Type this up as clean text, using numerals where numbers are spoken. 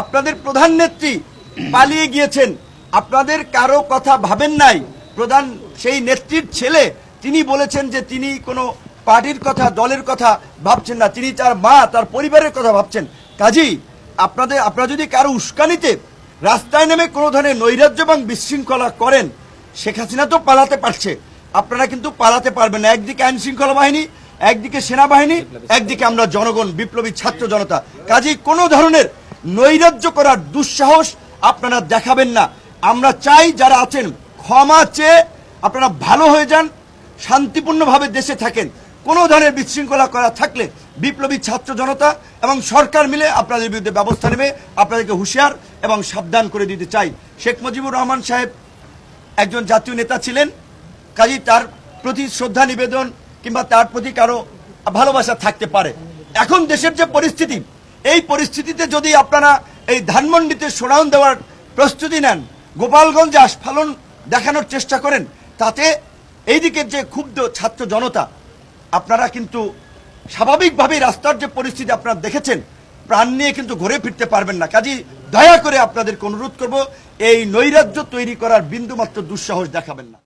আপনাদের প্রধান নেত্রী পালিয়ে গিয়েছেন, আপনাদের কারো কথা ভাবেন নাই। প্রধান সেই নেত্রীর ছেলে তিনি বলেছেন যে তিনি কোনো পার্টির কথা দলের কথা ভাবছেন না, তিনি তার মা তার পরিবারের কথা ভাবছেন। কাজেই আপনারা যদি কারো উস্কানিতে রাস্তায় নেমে কোনো ধরনের নৈরাজ্য এবং বিশৃঙ্খলা করেন, শেখ হাসিনা তো পালাতে পারছে, আপনারা কিন্তু পালাতে পারবেন না। একদিকে আইন শৃঙ্খলা বাহিনী, একদিকে সেনাবাহিনী, একদিকে আমরা জনগণ, বিপ্লবী ছাত্র জনতা। কাজেই কোনো ধরনের নৈরাজ্য করার দুঃসাহস আপনারা দেখাবেন না। আমরা চাই যারা আছেন ক্ষমা চেয়ে আপনারা ভালো হয়ে যান, শান্তিপূর্ণভাবে দেশে থাকেন। কোনো ধরনের বিশৃঙ্খলা করা থাকলে বিপ্লবী ছাত্র জনতা এবং সরকার মিলে আপনাদের বিরুদ্ধে ব্যবস্থা নেবে। আপনাদেরকে হুঁশিয়ার এবং সাবধান করে দিতে চাই। শেখ মুজিবুর রহমান সাহেব একজন জাতীয় নেতা ছিলেন, কাজেই তার প্রতি শ্রদ্ধা নিবেদন কিংবা তার প্রতি কারো ভালোবাসা থাকতে পারে। এখন দেশের যে পরিস্থিতি, এই পরিস্থিতিতে যদি আপনারা এই ধানমন্ডিতে শোডাউন দেওয়ার প্রস্তুতি নেন, গোপালগঞ্জে আস্ফালন দেখানোর চেষ্টা করেন, তাতে এইদিকের যে ক্ষুব্ধ ছাত্র জনতা, আপনারা কিন্তু স্বাভাবিকভাবেই রাস্তার যে পরিস্থিতি আপনারা দেখেছেন, প্রাণ নিয়ে কিন্তু ঘুরে ফিরতে পারবেন না। কাজেই দয়া করে আপনাদেরকে অনুরোধ করব, এই নৈরাজ্য তৈরি করার বিন্দুমাত্র দুঃসাহস দেখাবেন না।